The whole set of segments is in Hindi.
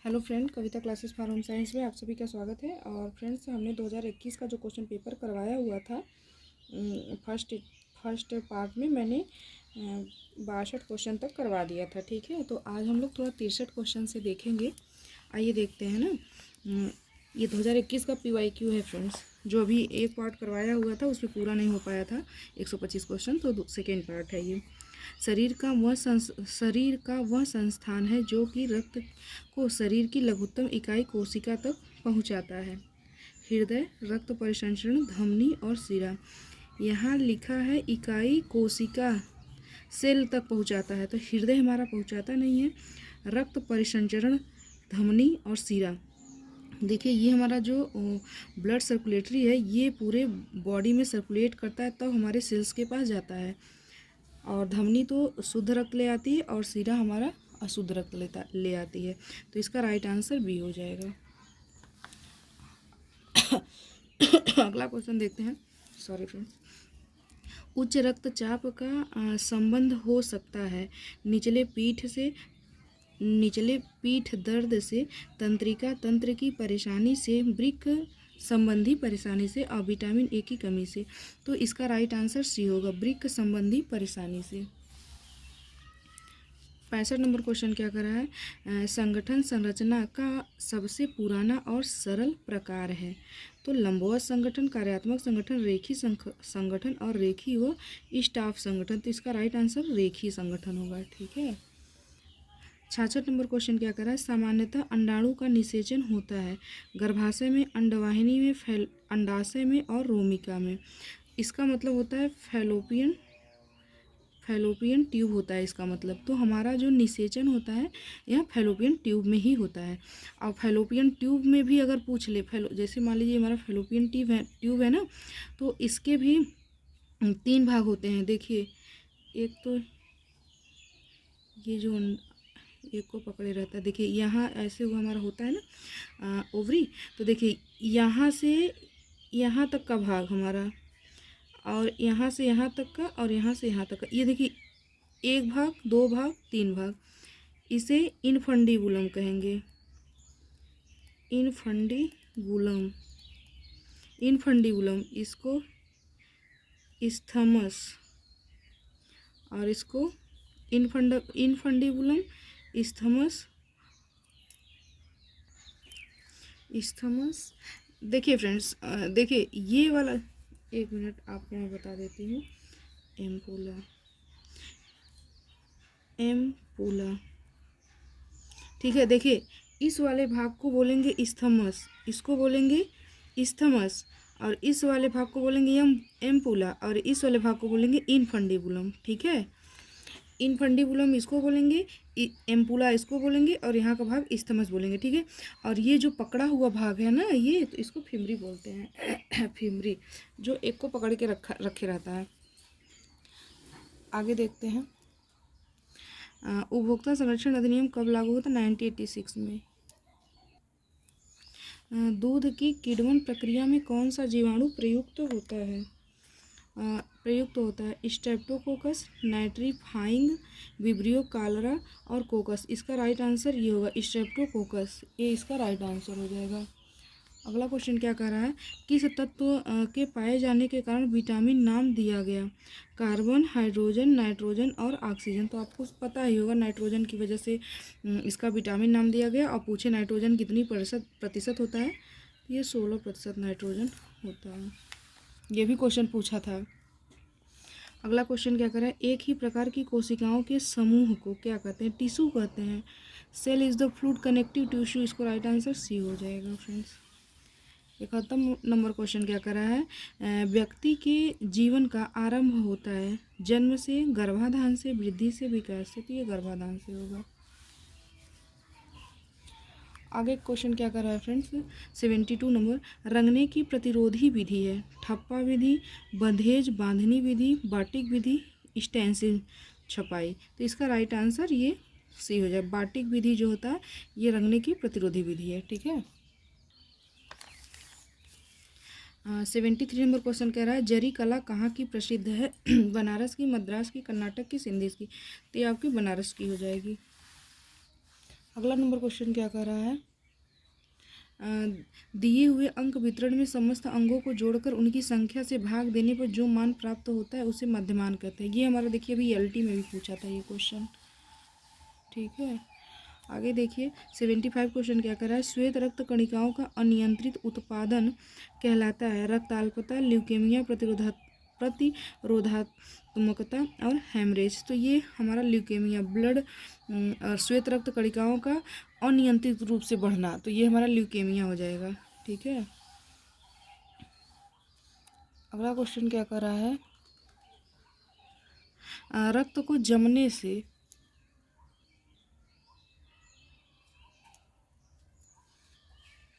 Hello friend, Kavita classes for home science में आप सभी का स्वागत है। और फ्रेंड्स, हमने 2021 का जो क्वेश्चन पेपर करवाया हुआ था फर्स्ट पार्ट में मैंने 62 क्वेश्चन तक करवा दिया था। ठीक है, तो आज हम लोग थोड़ा 63 क्वेश्चन से देखेंगे। आइए देखते हैं ना। ये 2021 का PYQ है फ्रेंड्स। जो अभी एक पार्ट करवाया हुआ था उसमें पूरा नहीं हो पाया था 125 क्वेश्चन, तो सेकेंड पार्ट है ये। शरीर का वह संस्थान है जो कि रक्त को शरीर की लघुत्तम इकाई कोशिका तक पहुंचाता है। हृदय, रक्त परिसंचरण, धमनी और शिरा। यहाँ लिखा है इकाई कोशिका सेल तक पहुंचाता है, तो हृदय हमारा पहुंचाता नहीं है। रक्त परिसंचरण, धमनी और शिरा। देखिए, ये हमारा जो ब्लड सर्कुलेटरी है ये पूरे बॉडी में सर्कुलेट करता है, तब हमारे सेल्स के पास जाता है। और धमनी तो शुद्ध रक्त ले आती है और शिरा हमारा अशुद्ध रक्त ले आती है। तो इसका राइट आंसर बी हो जाएगा। अगला क्वेश्चन देखते हैं। Sorry friends. उच्च रक्तचाप का संबंध हो सकता है निचले पीठ दर्द से, तंत्रिका तंत्र की परेशानी से, वृक्क संबंधी परेशानी से और विटामिन ए की कमी से। तो इसका राइट आंसर सी होगा, वृक्क संबंधी परेशानी से। 65 नंबर क्वेश्चन क्या कर रहा है, संगठन संरचना का सबसे पुराना और सरल प्रकार है। तो लंबवत संगठन, कार्यात्मक संगठन, रेखी संगठन और रेखी व स्टाफ संगठन। तो इसका राइट आंसर रेखी संगठन होगा। ठीक है। 66 नंबर क्वेश्चन क्या कर रहा है, सामान्यतः अंडाणु का निषेचन होता है गर्भाशय में, अंडवाहिनी में, अंडाशय में और रोमिका में। इसका मतलब होता है फैलोपियन ट्यूब होता है इसका मतलब। तो हमारा जो निषेचन होता है यह फैलोपियन ट्यूब में ही होता है। और फैलोपियन ट्यूब में भी अगर पूछ ले, जैसे मान लीजिए हमारा फैलोपियन ट्यूब है ना, तो इसके भी 3 भाग होते हैं। देखिए, एक तो ये जो एक को पकड़े रहता है, देखिए यहाँ ऐसे हुआ हमारा होता है ना ओवरी। तो देखिए यहाँ से यहाँ तक का भाग हमारा, और यहाँ से यहाँ तक का, और यहाँ से यहाँ तक का। ये देखिए 1 भाग, 2 भाग, 3 भाग। इसे इनफंडीबुलम कहेंगे। इनफंडीबुलम इसको इस्थमस, और इसको इनफंडीबुलम, इस्थमस। देखिए फ्रेंड्स, देखिए ये वाला, एक मिनट आपको मैं बता देती हूँ। एम्पूला। ठीक है, देखिए इस वाले भाग को बोलेंगे इस्थमस, इसको बोलेंगे इस्थमस, और इस वाले भाग को बोलेंगे एम्पूला, और इस वाले भाग को बोलेंगे इनफंडीबुलम। ठीक है, इनफंडीबुलम इसको बोलेंगे, एम्पूला इसको बोलेंगे, और यहाँ का भाग इस्थमस बोलेंगे। ठीक है, और ये जो पकड़ा हुआ भाग है ना, ये तो इसको फिमरी बोलते हैं। फिमरी, जो एक को पकड़ के रखे रहता है। आगे देखते हैं। उपभोक्ता संरक्षण अधिनियम कब लागू हुआ था? 1986 में। दूध की किण्वन प्रक्रिया में कौन सा जीवाणु प्रयुक्त होता है? स्ट्रेप्टोकोकस, नाइट्रीफाइंग, विब्रियो कालरा और कोकस। इसका राइट आंसर ये होगा, स्ट्रेप्टोकोकस। ये इसका राइट आंसर हो जाएगा। अगला क्वेश्चन क्या कह रहा है, किस तत्व के पाए जाने के कारण विटामिन नाम दिया गया? कार्बन, हाइड्रोजन, नाइट्रोजन और ऑक्सीजन। तो आपको पता ही होगा, नाइट्रोजन की वजह से इसका विटामिन नाम दिया गया। और पूछे नाइट्रोजन कितनी प्रतिशत होता है? ये 16% नाइट्रोजन होता है। ये भी क्वेश्चन पूछा था। अगला क्वेश्चन क्या कर रहा है, एक ही प्रकार की कोशिकाओं के समूह को क्या कहते हैं? टिश्यू कहते हैं। Cell is the fluid connective tissue. इसको राइट आंसर सी हो जाएगा फ्रेंड्स। 71 नंबर क्वेश्चन क्या कर रहा है, व्यक्ति के जीवन का आरंभ होता है जन्म से, गर्भाधान से, वृद्धि से, विकास से। तो ये गर्भाधान से होगा। आगे क्वेश्चन क्या कर रहा है फ्रेंड्स, 72 नंबर, रंगने की प्रतिरोधी विधि है? ठप्पा विधि, बंधेज बांधनी विधि, बाटिक विधि, स्टेंसिल छपाई। तो इसका राइट आंसर ये सी हो जाए। बाटिक विधि जो होता है ये रंगने की प्रतिरोधी विधि है। ठीक है। 73 नंबर क्वेश्चन कह रहा है, जरी कला कहाँ की प्रसिद्ध है? बनारस की, मद्रास की, कर्नाटक की, सिंधी की। तो ये आपकी बनारस की हो जाएगी। अगला नंबर क्वेश्चन क्या कर रहा है, दिए हुए अंक वितरण में समस्त अंगों को जोड़कर उनकी संख्या से भाग देने पर जो मान प्राप्त होता है उसे मध्यमान कहते हैं। ये हमारा देखिए अभी एलटी में भी पूछा था ये क्वेश्चन, ठीक है। आगे देखिए 75 क्वेश्चन क्या कर रहा है, श्वेत रक्त कणिकाओं का अनियंत्रित उत्पादन कहलाता है रक्ताल्पता, ल्यूकेमिया, प्रतिरोधात्मकता और हेमरेज। तो ये हमारा ल्यूकेमिया, ब्लड श्वेत रक्त कणिकाओं का अनियंत्रित रूप से बढ़ना, तो ये हमारा ल्यूकेमिया हो जाएगा, ठीक है। अगला क्वेश्चन क्या कर रहा है, रक्त को जमने से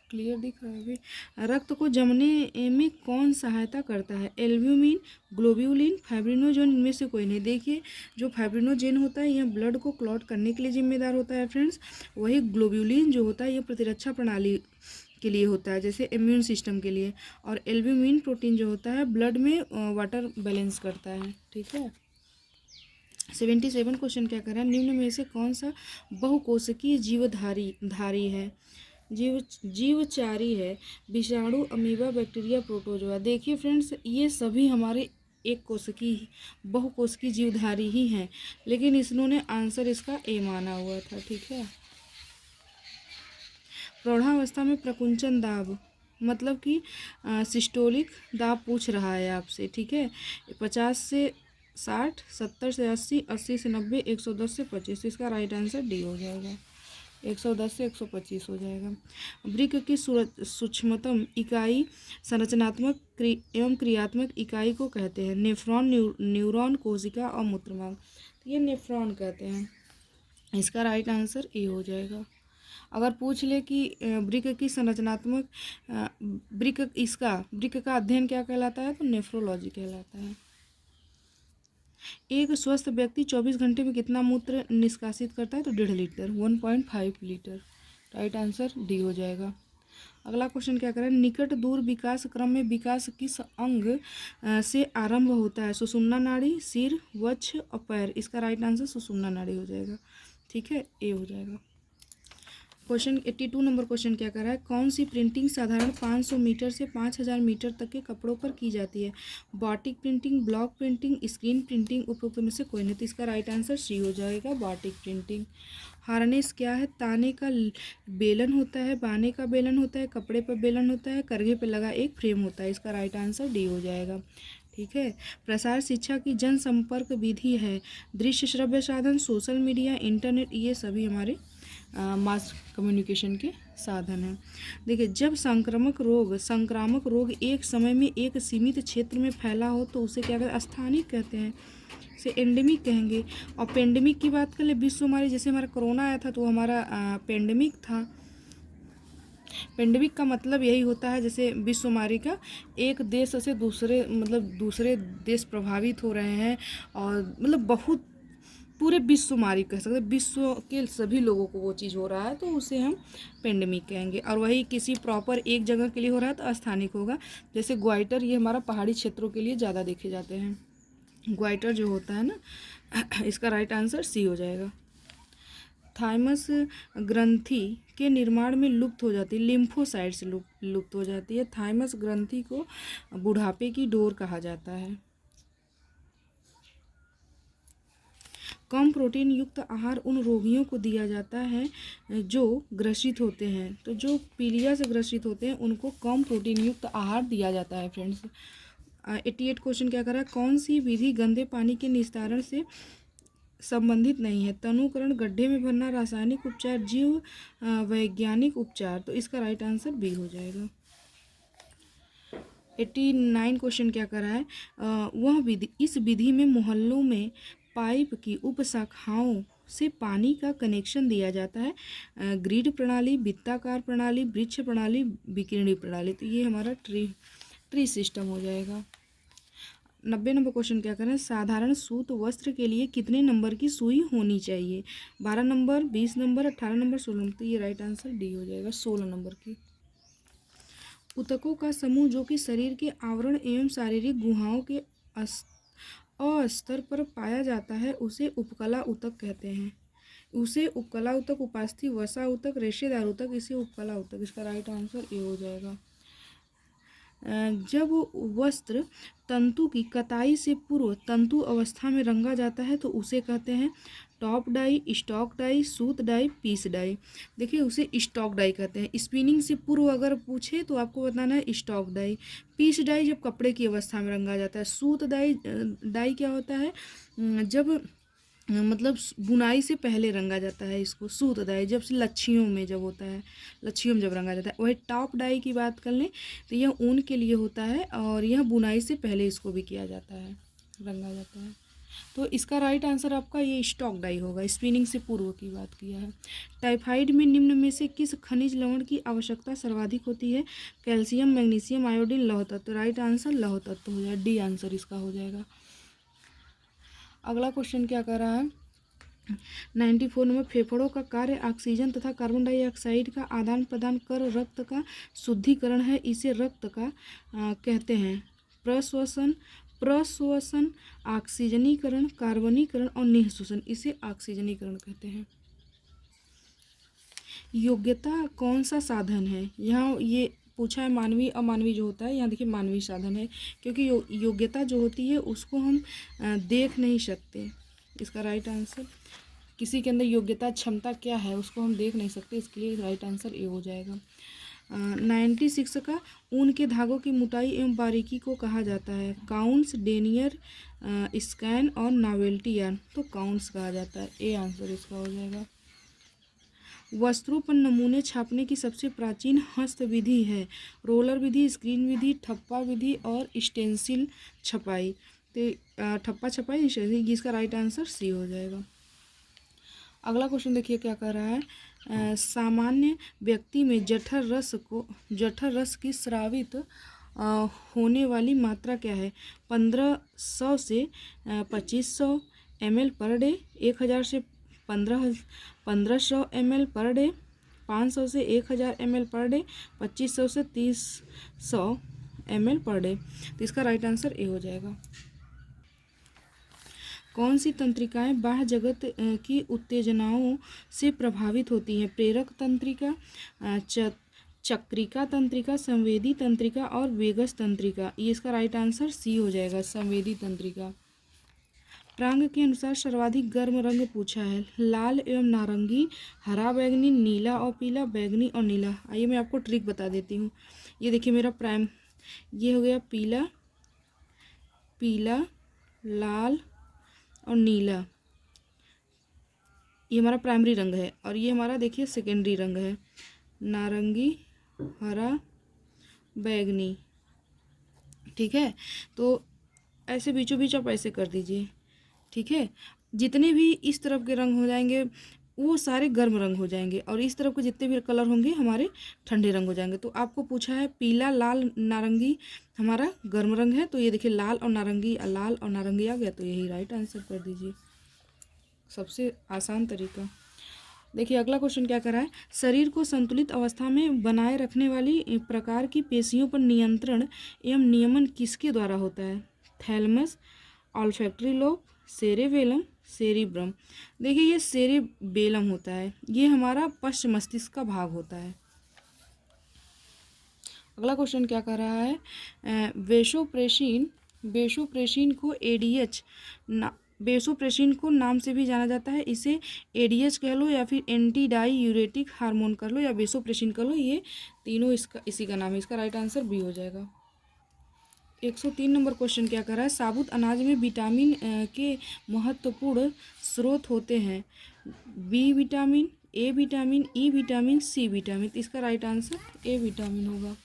क्लियर दिख रहा है अभी, रक्त को जमने में कौन सहायता करता है, एल्ब्यूमिन, ग्लोब्यूलिन, फाइब्रिनोजेन, इनमें से कोई नहीं। देखिए जो फाइब्रिनोजेन होता है यह ब्लड को क्लॉट करने के लिए जिम्मेदार होता है फ्रेंड्स, वही ग्लोब्यूलिन जो होता है यह प्रतिरक्षा प्रणाली के लिए होता है, जैसे इम्यून सिस्टम के लिए, और एल्ब्यूमिन प्रोटीन जो होता है ब्लड में वाटर बैलेंस करता है, ठीक है। 77 क्वेश्चन क्या कर रहा है, निम्न में से कौन सा बहुकोशिकीय जीवधारी है, जीवचारी है, विषाणु, अमीबा, बैक्टीरिया, प्रोटोजोआ। देखिए फ्रेंड्स ये सभी हमारे एक कोशिकी बहुकोशिकीय जीवधारी ही हैं, लेकिन इन्होंने आंसर इसका ए माना हुआ था, ठीक है। प्रौढ़ावस्था में प्रकुंचन दाब मतलब कि सिस्टोलिक दाब पूछ रहा है आपसे, ठीक है। 50 से 60, 70 से 80, 80 से 90, 110 से 25, इसका राइट आंसर डी हो जाएगा, 110 से 125 हो जाएगा। वृक्क की सूक्ष्मतम इकाई संरचनात्मक एवं क्रियात्मक इकाई को कहते हैं, नेफ्रॉन, न्यूरॉन, कोशिका और मूत्रमार्ग। तो ये नेफ्रॉन कहते हैं, इसका राइट आंसर ए हो जाएगा। अगर पूछ ले कि वृक्क की संरचनात्मक वृक्क का अध्ययन क्या कहलाता है, तो नेफ्रोलॉजी कहलाता है। एक स्वस्थ व्यक्ति 24 घंटे में कितना मूत्र निष्कासित करता है, तो 1.5 litre, 1.5 litre, right answer D हो जाएगा। अगला क्वेश्चन क्या करें, निकट दूर विकास क्रम में विकास किस अंग से आरंभ होता है, सुषुम्ना नाड़ी, सिर, वक्ष और पैर, इसका राइट आंसर सुषुम्ना नाड़ी हो जाएगा, ठीक है, ए हो जाएगा। क्वेश्चन 82 नंबर क्वेश्चन क्या कर रहा है, कौन सी प्रिंटिंग साधारण 500 मीटर से 5000 मीटर तक के कपड़ों पर की जाती है, batik printing, block printing, screen printing, उपरोक्त में से कोई नहीं, तो इसका राइट आंसर सी हो जाएगा, बाटिक प्रिंटिंग। हार्नेस क्या है, ताने का बेलन होता है, बाने का बेलन होता है, कपड़े पर बेलन होता है, करघे पर लगा एक फ्रेम होता है, इसका राइट आंसर डी हो जाएगा, ठीक है। प्रसार शिक्षा की जनसंपर्क विधि है, दृश्य श्रव्य साधन, सोशल मीडिया, इंटरनेट, ये सभी हमारे मास कम्युनिकेशन के साधन हैं। देखिए जब संक्रामक रोग एक समय में एक सीमित क्षेत्र में फैला हो तो उसे क्या कहते हैं, स्थानिक कहते हैं, इसे एंडेमिक कहेंगे। और पेंडेमिक की बात कर ले, विश्व हमारे जैसे हमारा कोरोना आया था तो हमारा पेंडेमिक था। पेंडेमिक का मतलब यही होता है जैसे विश्वमारी का एक देश से दूसरे देश प्रभावित हो रहे हैं, और मतलब बहुत पूरे विश्वमारी कह सकते हैं, विश्व के सभी लोगों को वो चीज़ हो रहा है तो उसे हम पेंडेमिक कहेंगे। और वही किसी प्रॉपर एक जगह के लिए हो रहा है तो स्थानिक होगा, जैसे ग्वाइटर, ये हमारा पहाड़ी क्षेत्रों के लिए ज़्यादा देखे जाते हैं, ग्वाइटर जो होता है ना, इसका राइट आंसर सी हो जाएगा। थाइमस ग्रंथि के निर्माण में लुप्त हो जाती है, लिम्फोसाइट से लुप्त हो जाती है। थाइमस ग्रंथि को बुढ़ापे की डोर कहा जाता है। कम प्रोटीन युक्त आहार उन रोगियों को दिया जाता है जो ग्रसित होते हैं, तो जो पीलिया से ग्रसित होते हैं उनको कम प्रोटीन युक्त आहार दिया जाता है फ्रेंड्स। 88 क्वेश्चन क्या कर रहा है, कौन सी विधि गंदे पानी के निस्तारण से संबंधित नहीं है, तनुकरण, गड्ढे में भरना, रासायनिक उपचार, जीव वैज्ञानिक उपचार, तो इसका राइट आंसर बी हो जाएगा। 89 क्वेश्चन क्या कर रहा है, वह विधि, इस विधि में मोहल्लों में पाइप की उपशाखाओं से पानी का कनेक्शन दिया जाता है, ग्रिड प्रणाली, वृत्ताकार प्रणाली, वृक्ष प्रणाली, विकिरणी प्रणाली, तो ये हमारा ट्री सिस्टम हो जाएगा। 90 नंबर क्वेश्चन क्या करें, साधारण सूत वस्त्र के लिए कितने नंबर की सुई होनी चाहिए, 12 नंबर, 20 नंबर, 18 नंबर, 16 नंबर, तो ये राइट आंसर डी हो जाएगा, 16 नंबर की। ऊतकों का समूह जो कि शरीर के आवरण एवं शारीरिक गुहाओं के अस्तर पर पाया जाता है उसे उपकला ऊतक कहते हैं। उसे उपकला उतक, उपास्थि, वसा उतक, रेशेदार उतक, इसे उपकला उतक। इसका राइट आंसर ए हो जाएगा। जब वस्त्र तंतु की कताई से पूर्व तंतु अवस्था में रंगा जाता है तो उसे कहते हैं टॉप डाई, स्टॉक डाई, सूत डाई, पीस डाई। देखिए उसे स्टॉक डाई कहते हैं। स्पिनिंग से पूर्व अगर पूछे तो आपको बताना है स्टॉक डाई। पीस डाई जब कपड़े की अवस्था में रंगा जाता है। सूत डाई क्या होता है, जब मतलब बुनाई से पहले रंगा जाता है इसको। सूत डाई जब से लच्छियों में जब होता है, लच्छियों में जब रंगा जाता है। वही टॉप डाई की बात कर लें तो यह ऊन के लिए होता है और यह बुनाई से पहले इसको भी किया जाता है, रंगा जाता है। तो इसका राइट आंसर आपका ये स्टॉक डाई होगा। स्पिनिंग से पूर्व की बात किया है। टाइफाइड में निम्न में से किस खनिज लवण की आवश्यकता सर्वाधिक होती है? कैल्शियम, मैग्नीशियम, आयोडीन, लौह तत्व। राइट आंसर लौह तत्व हो जाएगा, डी आंसर इसका हो जाएगा। अगला क्वेश्चन क्या कर रहा है 94 नंबर, फेफड़ों का कार्य ऑक्सीजन तथा कार्बन डाइऑक्साइड का आदान प्रदान कर रक्त का शुद्धिकरण है, इसे रक्त का कहते हैं प्रश्वसन, ऑक्सीजनीकरण, कार्बनीकरण और निःश्वसन, इसे ऑक्सीजनीकरण कहते हैं। योग्यता कौन सा साधन है? यहाँ ये पूछा है मानवीय अमानवीय जो होता है, यहाँ देखिए मानवीय साधन है, क्योंकि योग्यता जो होती है उसको हम देख नहीं सकते। इसका राइट आंसर, किसी के अंदर योग्यता क्षमता क्या है उसको हम देख नहीं सकते, इसके लिए राइट आंसर ए हो जाएगा। 96 का, ऊन के धागों की मोटाई एवं बारीकी को कहा जाता है? काउंट्स, डेनियर, स्कैन और नॉवेल्टी यार्न। तो काउंट्स कहा जाता है, ए आंसर इसका हो जाएगा। वस्त्रों पर नमूने छापने की सबसे प्राचीन हस्त विधि है? रोलर विधि, स्क्रीन विधि, ठप्पा विधि और स्टेंसिल छपाई। तो ठप्पा छपाई, जिसका राइट आंसर सी हो जाएगा। अगला क्वेश्चन देखिए क्या कर रहा है, सामान्य व्यक्ति में जठर रस की स्रावित होने वाली मात्रा क्या है? 1500 से 2500 ml पर डे, 1000 से 1500 ml पर डे, 500 से 1000 ml पर डे, 2500 से 3000 ml पर डे। तो इसका राइट आंसर ए हो जाएगा। कौन सी तंत्रिकाएं बाह्य जगत की उत्तेजनाओं से प्रभावित होती हैं? प्रेरक तंत्रिका, चक्रिका तंत्रिका, संवेदी तंत्रिका और वेगस तंत्रिका। ये इसका राइट आंसर सी हो जाएगा, संवेदी तंत्रिका। प्रांग के अनुसार सर्वाधिक गर्म रंग पूछा है? लाल एवं नारंगी, हरा बैगनी, नीला और पीला, बैगनी और नीला। आइए मैं आपको ट्रिक बता देती हूँ। ये देखिए मेरा प्राइम, ये हो गया पीला, लाल और नीला, ये हमारा प्राइमरी रंग है। और ये हमारा देखिए सेकेंडरी रंग है, नारंगी, हरा, बैगनी। ठीक है, तो ऐसे बीचों बीच आप ऐसे कर दीजिए। ठीक है, जितने भी इस तरफ के रंग हो जाएंगे वो सारे गर्म रंग हो जाएंगे और इस तरफ के जितने भी कलर होंगे हमारे ठंडे रंग हो जाएंगे। तो आपको पूछा है पीला, लाल, नारंगी हमारा गर्म रंग है, तो ये देखिए लाल और नारंगी आ गया, तो यही राइट आंसर कर दीजिए। सबसे आसान तरीका। देखिए अगला क्वेश्चन क्या कर रहा है, शरीर को संतुलित अवस्था में बनाए रखने वाली प्रकार की पेशियों पर नियंत्रण एवं नियमन किसके द्वारा होता है? Thalamus, olfactory lobe, cerebellum, cerebrum. देखिए ये सेरेबेलम होता है, ये हमारा पश्च मस्तिष्क का भाग होता है। अगला क्वेश्चन क्या कर रहा है, वेसोप्रेसिन को एडीएच वेसोप्रेसिन को नाम से भी जाना जाता है, इसे एडीएच कह लो या फिर एंटी डाई यूरेटिक हार्मोन कर लो या वेसोप्रेसिन कर लो, ये तीनों इसी का नाम है। इसका राइट आंसर बी हो जाएगा। 103 नंबर क्वेश्चन क्या कर रहा है, साबुत अनाज में विटामिन के महत्वपूर्ण स्रोत होते हैं? B vitamin, A vitamin, E vitamin, C vitamin. इसका राइट आंसर ए विटामिन होगा।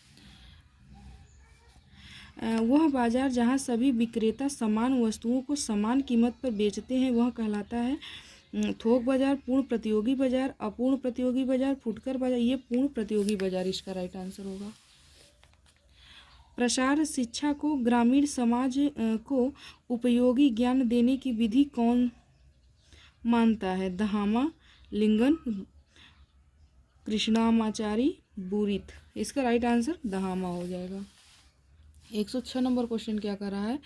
वह बाजार जहां सभी विक्रेता समान वस्तुओं को समान कीमत पर बेचते हैं वह कहलाता है थोक बाजार, पूर्ण प्रतियोगी बाजार, अपूर्ण प्रतियोगी बाजार, फुटकर बाजार। ये पूर्ण प्रतियोगी बाजार इसका राइट आंसर होगा। प्रसार शिक्षा को ग्रामीण समाज को उपयोगी ज्ञान देने की विधि कौन मानता है? दहामा, लिंगन, कृष्णामाचारी, बुरित। इसका राइट आंसर दहामा हो जाएगा। 106 नंबर क्वेश्चन क्या कर रहा है,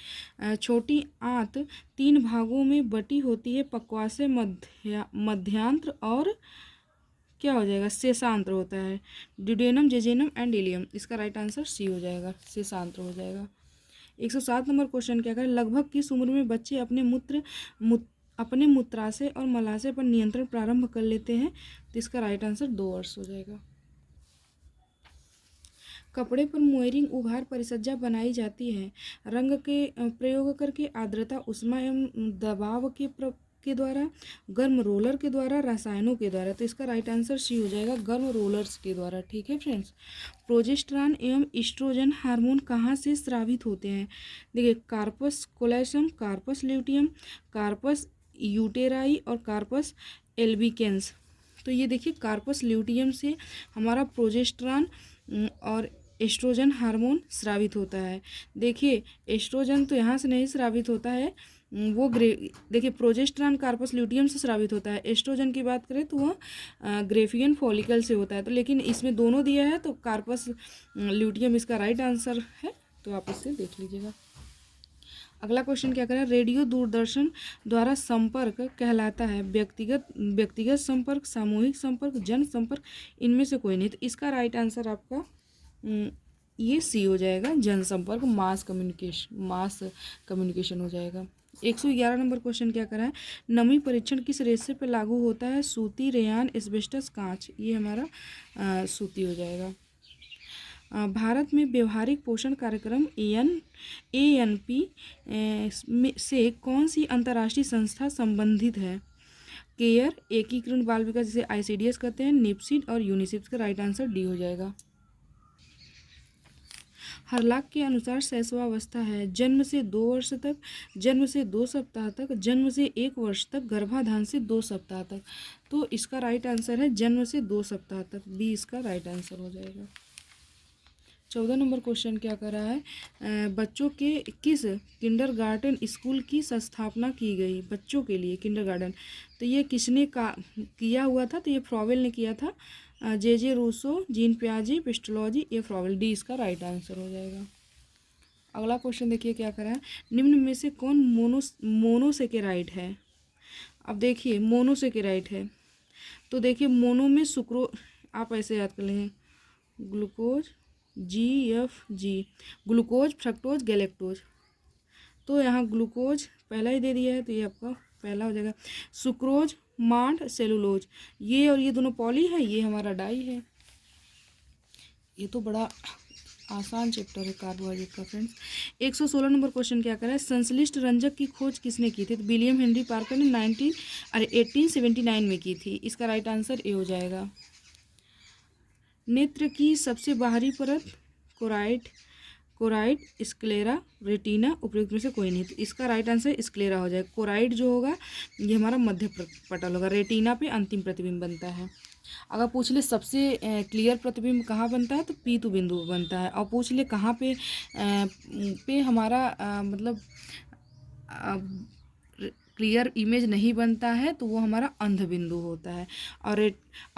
छोटी आंत 3 भागों में बटी होती है, पक्वाशय मध्यांत्र और क्या हो जाएगा, शेषांत्र होता है। Duodenum, jejunum and ileum. इसका राइट आंसर सी हो जाएगा, शेषांत्र हो जाएगा। 107 नंबर क्वेश्चन क्या करें, लगभग किस उम्र में बच्चे अपने मूत्राशय और मलाशय पर नियंत्रण प्रारंभ कर लेते हैं। तो इसका राइट आंसर 2 वर्ष हो जाएगा। कपड़े पर मोयरिंग उभार परिसज्जा बनाई जाती है, रंग के प्रयोग करके, आर्द्रता, उष्मा एवं दबाव के द्वारा, गर्म रोलर के द्वारा, रसायनों के द्वारा। तो इसका राइट आंसर सी हो जाएगा, गर्म रोलर्स के द्वारा। ठीक है फ्रेंड्स। प्रोजेस्टेरॉन एवं ईस्ट्रोजन हार्मोन कहाँ से स्रावित होते हैं। देखिए, corpus callosum, corpus luteum, corpus uteri और कार्पस एल्बिकेंस। तो ये देखिए, कार्पस ल्यूटियम से हमारा प्रोजेस्टेरॉन और एस्ट्रोजन हार्मोन स्रावित होता है। देखिए, एस्ट्रोजन तो यहाँ से नहीं स्रावित होता है, वो देखिए, प्रोजेस्टेरॉन कार्पस ल्यूटियम से स्रावित होता है। एस्ट्रोजन की बात करें तो वह ग्रेफियन फॉलिकल से होता है। तो लेकिन इसमें दोनों दिया है, तो कार्पस ल्यूटियम इसका राइट आंसर है। तो आप इससे देख लीजिएगा। अगला क्वेश्चन क्या करें, रेडियो दूरदर्शन द्वारा संपर्क कहलाता है व्यक्तिगत संपर्क, सामूहिक संपर्क, जन संपर्क, इनमें से कोई नहीं। तो इसका राइट आंसर आपका ये सी हो जाएगा, जनसंपर्क, मास कम्युनिकेशन हो जाएगा। 111 नंबर क्वेश्चन क्या करा है, नमी परीक्षण किस रेशे पर लागू होता है। सूती, रेयान, एस्बेस्टस, कांच। ये हमारा सूती हो जाएगा। भारत में व्यवहारिक पोषण कार्यक्रम ANP से कौन सी अंतर्राष्ट्रीय संस्था संबंधित है। केयर, एकीकृत बाल विकास जिसे ICDS कहते हैं, निप्सिड और यूनिसेफ। का राइट आंसर डी हो जाएगा। हर्लाक के अनुसार शैशवावस्था है जन्म से 2 वर्ष तक, जन्म से 2 सप्ताह तक, जन्म से 1 वर्ष तक, गर्भाधान से 2 सप्ताह तक। तो इसका राइट आंसर है जन्म से 2 सप्ताह तक, बी इसका राइट आंसर हो जाएगा। 14 नंबर क्वेश्चन क्या कर रहा है, बच्चों के किस किंडरगार्टन स्कूल की स्थापना की गई। बच्चों के लिए किंडरगार्टन, तो ये किसने किया हुआ था। तो ये फ्रॉवेल ने किया था। JJ रूसो, जीन पियाजे, पेस्टोलॉजी, ये फ्रॉवेल। डी इसका राइट आंसर हो जाएगा। अगला क्वेश्चन देखिए क्या करा है, निम्न में से कौन मोनोसेकेराइड है। अब देखिए, मोनोसेकेराइड है तो देखिए, मोनो में आप ऐसे याद कर लेंगे, glucose GFG, glucose, fructose, galactose. तो यहाँ ग्लूकोज पहला ही दे दिया है, तो ये आपका पहला हो जाएगा। सुक्रोज, मांड, सेलुलोज, ये और ये दोनों पॉली है, ये हमारा डाई है। ये तो बड़ा आसान चैप्टर है कार्बोहाइड्रेट का फ्रेंड्स। 116 नंबर क्वेश्चन क्या कर रहा है, संश्लिष्ट रंजक की खोज किसने की थी। तो विलियम हेनरी पार्कर ने 1879 में की थी। इसका राइट आंसर ए हो जाएगा। नेत्र की सबसे बाहरी परत कोराइड, स्क्लेरा, रेटिना, उपयुक्त में से कोई नहीं। तो इसका राइट आंसर स्क्लेरा हो जाएगा। कोराइड जो होगा ये हमारा मध्य पटल होगा। रेटिना पे अंतिम प्रतिबिंब बनता है। अगर पूछ ले सबसे क्लियर प्रतिबिंब कहाँ बनता है, तो पीतु बिंदु बनता है। और पूछ ले कहाँ पे हमारा मतलब क्लियर इमेज नहीं बनता है, तो वो हमारा अंध बिंदु होता है।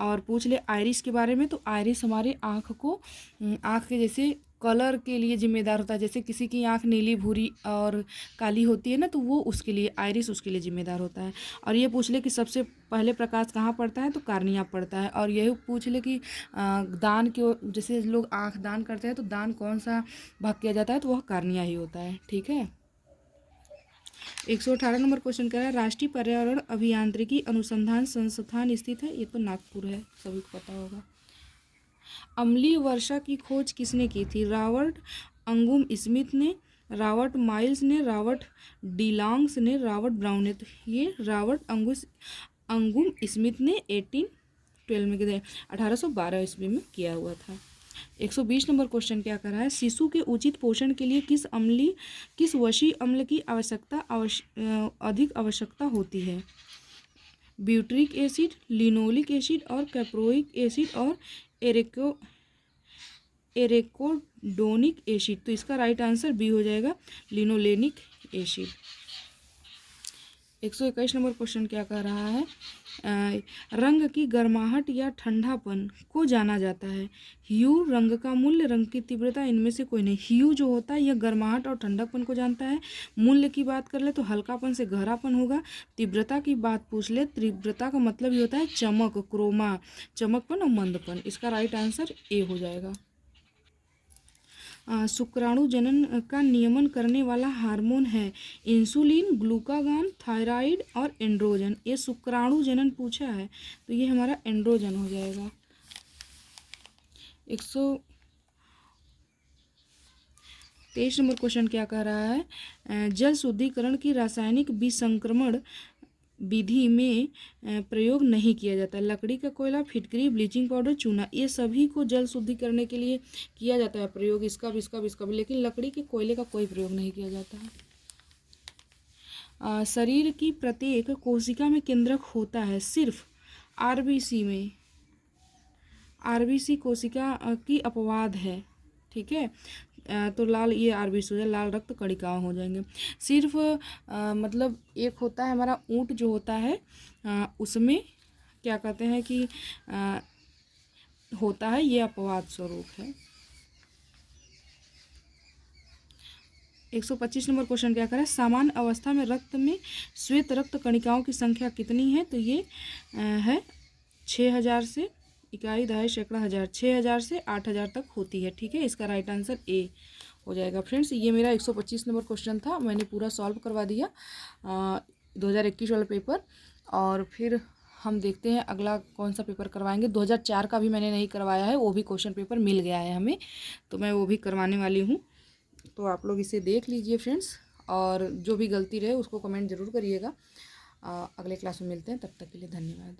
और पूछ ले आइरिस के बारे में, तो आइरिस हमारे आँख के जैसे कलर के लिए जिम्मेदार होता है। जैसे किसी की आँख नीली, भूरी और काली होती है ना, तो वो उसके लिए आइरिस उसके लिए जिम्मेदार होता है। और ये पूछ ले कि सबसे पहले प्रकाश कहाँ पड़ता है, तो कार्निया पड़ता है। और यही पूछ ले कि दान के जैसे लोग आँख दान करते हैं, तो दान कौन सा भाग किया जाता है, तो वह कार्निया ही होता है। ठीक है। 118 नंबर क्वेश्चन कह रहा है, राष्ट्रीय पर्यावरण अभियांत्रिकी अनुसंधान संस्थान स्थित है। ये तो नागपुर है, सभी को पता होगा। अम्लीय वर्षा की खोज किसने की थी। रॉबर्ट अंगुम स्मिथ ने, रॉबर्ट माइल्स ने, रॉबर्ट डिलांग्स ने, रॉबर्ट ब्राउन ने। तो ये रॉबर्ट अंगुम स्मिथ ने 1812 में 1812 ईस्वी में किया हुआ था। 120 नंबर क्वेश्चन क्या कर रहा है, शिशु के उचित पोषण के लिए किस वसी अम्ल की अधिक आवश्यकता होती है। ब्यूटरिक एसिड, लिनोलिक एसिड और कैप्रोइक एसिड और एरेकोडोनिक एसिड। तो इसका राइट आंसर बी हो जाएगा, लिनोलेनिक एसिड। 121 नंबर क्वेश्चन क्या कह रहा है? रंग की गर्माहट या ठंडापन को जाना जाता है। ह्यू, रंग का मूल्य, रंग की तीव्रता, इनमें से कोई नहीं। ह्यू जो होता है यह गर्माहट और ठंडापन को जानता है। मूल्य की बात कर ले तो हल्कापन से गहरापन होगा। तीव्रता की बात पूछ ले, तीव्रता का मतलब ये होता है चमक, क्रोमा, चमकपन और मंदपन। इसका राइट आंसर ए हो जाएगा। शुक्राणु जनन का नियमन करने वाला हार्मोन है इंसुलिन, ग्लूकागॉन, थायराइड और एंड्रोजन। ये शुक्राणु जनन पूछा है तो ये हमारा एंड्रोजन हो जाएगा। 123 नंबर क्वेश्चन क्या कह रहा है? जल शुद्धिकरण की रासायनिक विसंक्रमण विधि में प्रयोग नहीं किया जाता। लकड़ी का कोयला, फिटकरी, ब्लीचिंग पाउडर, चूना, ये सभी को जल शुद्धि करने के लिए किया जाता है प्रयोग, इसका भी, इसका भी, इसका भी, लेकिन लकड़ी के कोयले का कोई प्रयोग नहीं किया जाता है। शरीर की प्रत्येक कोशिका में केंद्रक होता है सिर्फ आरबीसी में। आरबीसी कोशिका की अपवाद है, ठीक है। तो लाल, ये आरबीसी हो जाए, लाल रक्त कणिकाएं हो जाएंगे। सिर्फ मतलब एक होता है हमारा ऊंट जो होता है उसमें क्या कहते हैं कि होता है, ये अपवाद स्वरूप है। 125 नंबर क्वेश्चन क्या करें? सामान्य अवस्था में रक्त में श्वेत रक्त कणिकाओं की संख्या कितनी है? तो ये है 6000 से, इकाई, दहाई, सैकड़ा, हजार, 6000 से 8000 तक होती है, ठीक है। इसका राइट आंसर ए हो जाएगा। फ्रेंड्स, ये मेरा 125 नंबर क्वेश्चन था, मैंने पूरा सॉल्व करवा दिया 2021 वाला पेपर। और फिर हम देखते हैं अगला कौन सा पेपर करवाएंगे। 2004 का भी मैंने नहीं करवाया है, वो भी क्वेश्चन पेपर मिल गया है हमें, तो मैं वो भी करवाने वाली हूँ। तो आप लोग इसे देख लीजिए फ्रेंड्स, और जो भी गलती रहे उसको कमेंट ज़रूर करिएगा। अगले क्लास में मिलते हैं, तब तक के लिए धन्यवाद।